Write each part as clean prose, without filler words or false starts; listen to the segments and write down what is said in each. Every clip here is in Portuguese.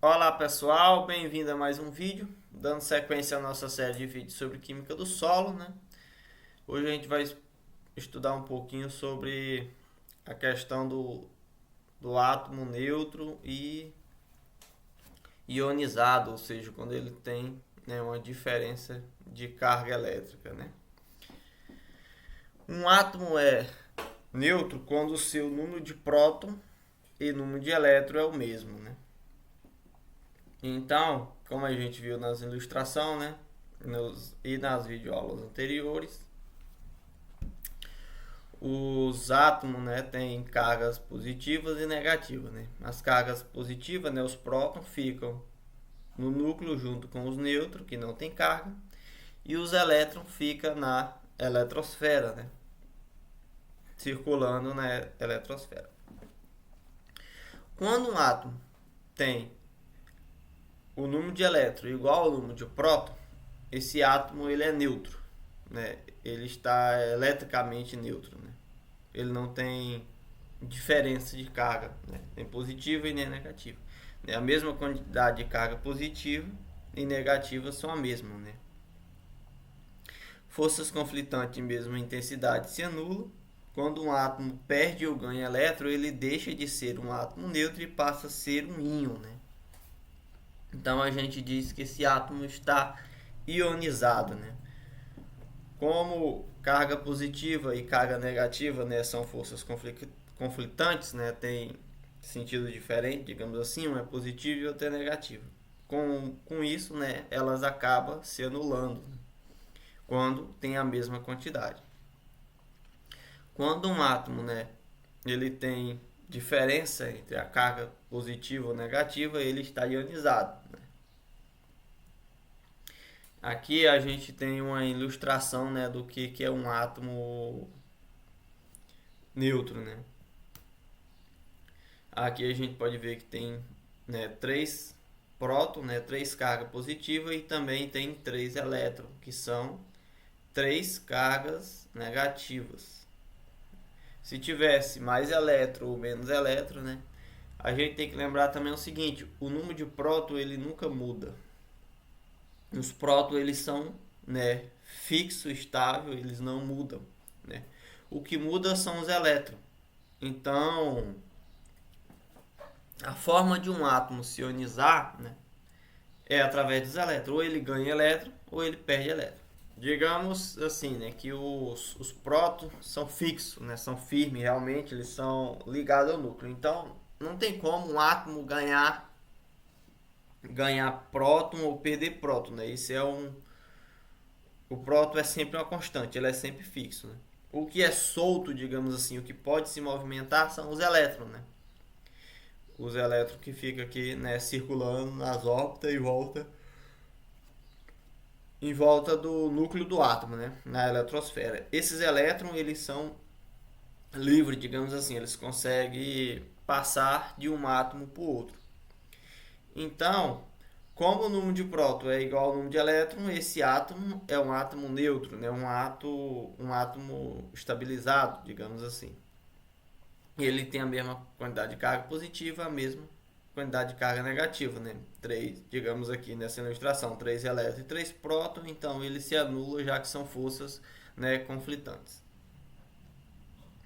Olá pessoal, bem-vindo a mais um vídeo, dando sequência à nossa série de vídeos sobre química do solo, né? Hoje a gente vai estudar um pouquinho sobre a questão do átomo neutro e ionizado, ou seja, quando ele tem, né, uma diferença de carga elétrica, né? Um átomo é neutro quando o seu número de próton e número de elétron é o mesmo, né? Então, como a gente viu nas ilustrações, né, e nas videoaulas anteriores, os átomos, né, têm cargas positivas e negativas, né? As cargas positivas, né, os prótons ficam no núcleo junto com os nêutrons, que não tem carga, e os elétrons ficam na eletrosfera, né, circulando na eletrosfera. Quando um átomo tem o número de elétrons igual ao número de prótons, esse átomo ele é neutro, né? Ele está eletricamente neutro, né? Ele não tem diferença de carga, né? Nem positiva e nem negativa. A mesma quantidade de carga positiva e negativa são a mesma, né? Forças conflitantes de mesma intensidade se anulam. Quando um átomo perde ou ganha elétron, ele deixa de ser um átomo neutro e passa a ser um íon, né? Então a gente diz que esse átomo está ionizado, né? Como carga positiva e carga negativa, né, são forças conflitantes, né, tem sentido diferente, digamos assim, um é positivo e outro é negativo. Com isso, né, elas acabam se anulando, né, quando tem a mesma quantidade. Quando um átomo, né, ele tem diferença entre a carga positiva ou negativa, ele está ionizado, né? Aqui a gente tem uma ilustração, né, do que é um átomo neutro, né? Aqui a gente pode ver que tem, né, três prótons, né, três cargas positivas e também tem três elétrons, que são três cargas negativas. Se tivesse mais elétron ou menos elétron, né, a gente tem que lembrar também o seguinte: o número de prótons ele nunca muda. Os prótons eles são, né, fixo, estável, eles não mudam, né? O que muda são os elétrons. Então, a forma de um átomo se ionizar, né, é através dos elétrons. Ou ele ganha elétron ou ele perde elétron. Digamos assim, né, que os prótons são fixos, né, são firmes, realmente eles são ligados ao núcleo. Então, não tem como um átomo ganhar próton ou perder próton, né? Isso é o próton é sempre uma constante, ele é sempre fixo, né? O que é solto, digamos assim, o que pode se movimentar são os elétrons, né? Os elétrons que ficam aqui, né, circulando nas órbitas em volta do núcleo do átomo, né, na eletrosfera. Esses elétrons eles são livres, digamos assim, eles conseguem passar de um átomo para o outro. Então, como o número de próton é igual ao número de elétron, esse átomo é um átomo neutro, né, um átomo estabilizado, digamos assim. Ele tem a mesma quantidade de carga positiva, a mesma quantidade de carga negativa, né? Três, digamos aqui nessa ilustração, 3 elétrons e 3 prótons, então ele se anula já que são forças, né, conflitantes.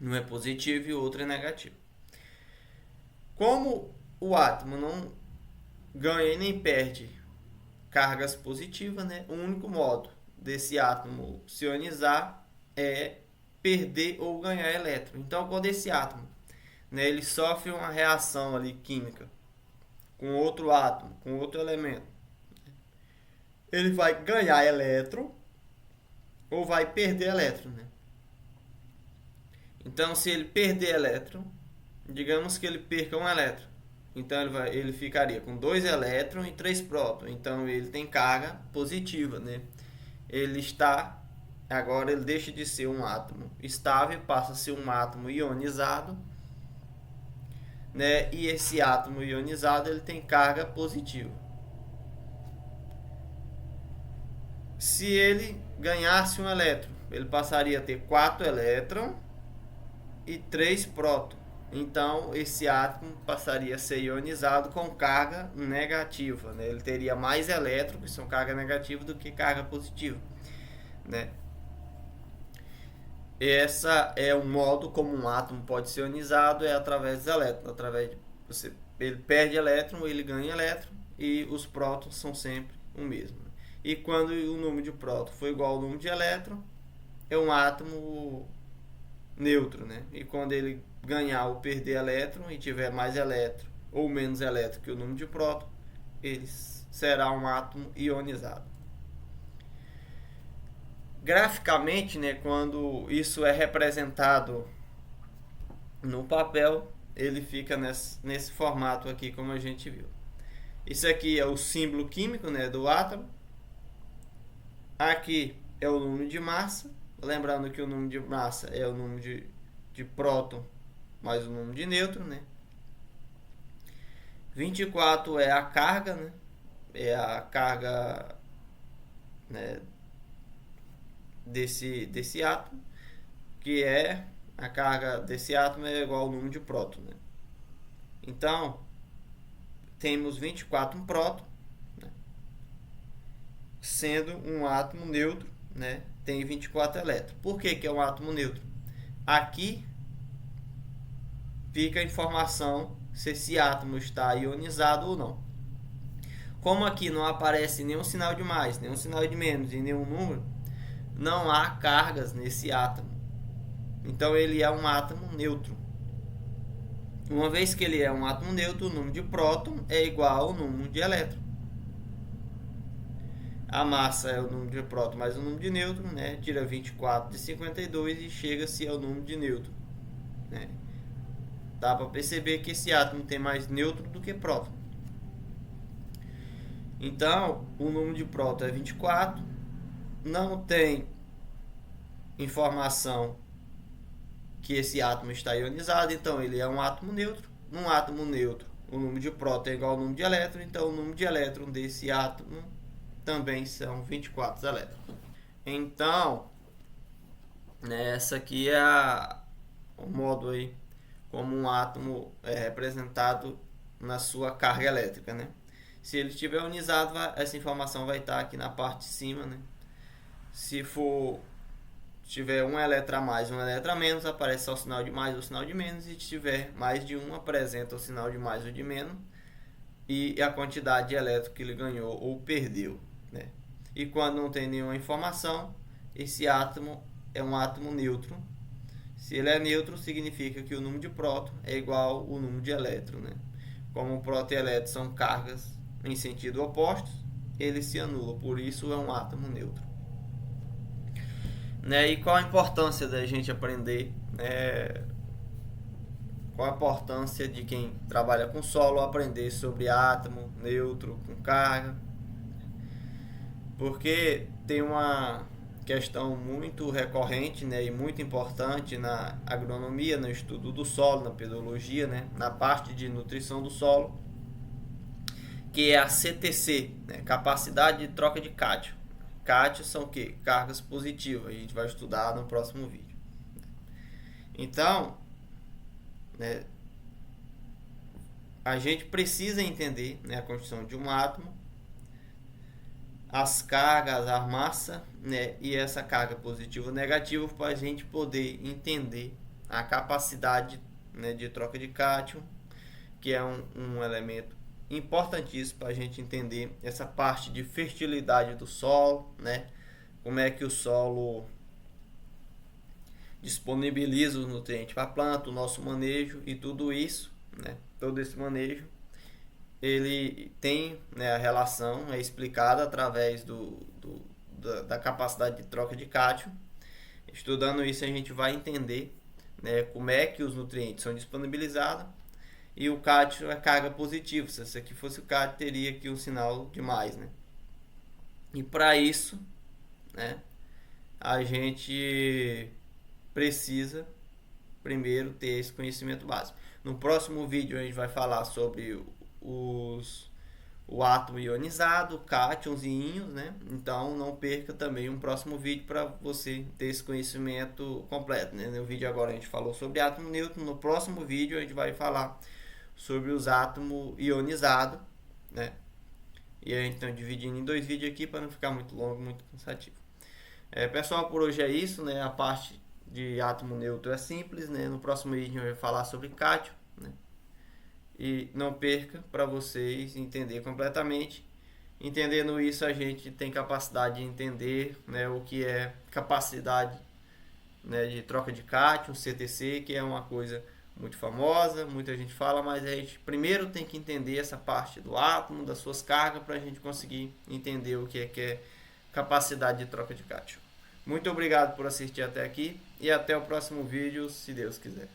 Um é positivo e o outro é negativo. Como o átomo não ganha e nem perde cargas positivas, né? O único modo desse átomo se ionizar é perder ou ganhar elétron. Então, quando esse átomo, né, ele sofre uma reação ali química com outro átomo, com outro elemento, ele vai ganhar elétron ou vai perder elétron, né? Então, se ele perder elétron, digamos que ele perca um elétron, então ele ficaria com 2 elétrons e 3 prótons. Então ele tem carga positiva, né? Ele está agora ele deixa de ser um átomo estável, passa a ser um átomo ionizado, né? E esse átomo ionizado ele tem carga positiva. Se ele ganhasse um elétron, ele passaria a ter 4 elétrons e 3 prótons. então esse átomo passaria a ser ionizado com carga negativa, né? Ele teria mais elétrons, que são carga negativa, do que carga positiva, né? Essa é o modo como um átomo pode ser ionizado, é através dos elétrons, através de ele perde elétron, ele ganha elétron, e os prótons são sempre o mesmo. E quando o número de prótons for igual ao número de elétron, é um átomo neutro, né? E quando ele ganhar ou perder elétron e tiver mais elétron ou menos elétron que o número de prótons, ele será um átomo ionizado. Graficamente, né, quando isso é representado no papel, ele fica nesse formato aqui, como a gente viu. Isso aqui é o símbolo químico, né, do átomo. Aqui é o número de massa. Lembrando que o número de massa é o número de próton mais o número de nêutron, né? 24 é a carga, né? É a carga, né, desse átomo, que é a carga desse átomo é igual ao número de próton, né? Então, temos 24 próton, né? Sendo um átomo neutro, né? Tem 24 elétrons. Por que é um átomo neutro? Aqui fica a informação se esse átomo está ionizado ou não. Como aqui não aparece nenhum sinal de mais, nenhum sinal de menos e nenhum número, não há cargas nesse átomo. Então ele é um átomo neutro. Uma vez que ele é um átomo neutro, o número de próton é igual ao número de elétron. A massa é o número de próton mais o número de nêutron, né? Tira 24 de 52 e chega-se ao número de nêutron, né? Dá para perceber que esse átomo tem mais nêutron do que próton. Então, o número de próton é 24. Não tem informação que esse átomo está ionizado, então ele é um átomo neutro. Num átomo neutro, o número de próton é igual ao número de elétron, então o número de elétron desse átomo também são 24 elétrons. Então, essa aqui é o modo aí como um átomo é representado na sua carga elétrica, né? Se ele estiver ionizado, essa informação vai estar aqui na parte de cima, né? Se tiver um elétron a mais, um elétron a menos, aparece só o sinal de mais ou o sinal de menos, e se tiver mais de um, apresenta o sinal de mais ou de menos e a quantidade de elétron que ele ganhou ou perdeu, né? E quando não tem nenhuma informação, esse átomo é um átomo neutro. Se ele é neutro, significa que o número de próton é igual ao número de elétron, né? Como o próton e elétron são cargas em sentido opostos, ele se anula, por isso é um átomo neutro. Né? E qual a importância da gente aprender, qual a importância de quem trabalha com solo aprender sobre átomo, neutro, com carga? Porque tem uma questão muito recorrente, né, e muito importante na agronomia, no estudo do solo, na pedologia, né, na parte de nutrição do solo, que é a CTC, né, capacidade de troca de cátion. Cátions são o quê? Cargas positivas. A gente vai estudar no próximo vídeo. Então, né, a gente precisa entender, né, a construção de um átomo, as cargas, a massa, né, e essa carga positiva ou negativa, para a gente poder entender a capacidade, né, de troca de cátion, que é um elemento importantíssimo para a gente entender essa parte de fertilidade do solo, né, como é que o solo disponibiliza os nutrientes para a planta, o nosso manejo e tudo isso, né, todo esse manejo ele tem, né, a relação é explicada através da capacidade de troca de cátion. Estudando isso a gente vai entender, né, como é que os nutrientes são disponibilizados, e o cátion é carga positiva. Se esse aqui fosse o cátion, teria aqui um sinal de mais, né? E para isso, né, a gente precisa primeiro ter esse conhecimento básico. No próximo vídeo a gente vai falar sobre o o átomo ionizado, cátions e íons, né? Então não perca também um próximo vídeo para você ter esse conhecimento completo, né? No vídeo agora a gente falou sobre átomo neutro, no próximo vídeo a gente vai falar sobre os átomos ionizados, né? E aí então dividindo em 2 vídeos aqui para não ficar muito longo, muito cansativo. Pessoal, por hoje é isso, né? A parte de átomo neutro é simples, né? No próximo vídeo a gente vai falar sobre cátion, né? E não perca para vocês entender completamente. Entendendo isso, a gente tem capacidade de entender, né, o que é capacidade, né, de troca de cátion, CTC, que é uma coisa muito famosa, muita gente fala, mas a gente primeiro tem que entender essa parte do átomo, das suas cargas, para a gente conseguir entender o que é capacidade de troca de cátion. Muito obrigado por assistir até aqui e até o próximo vídeo, se Deus quiser.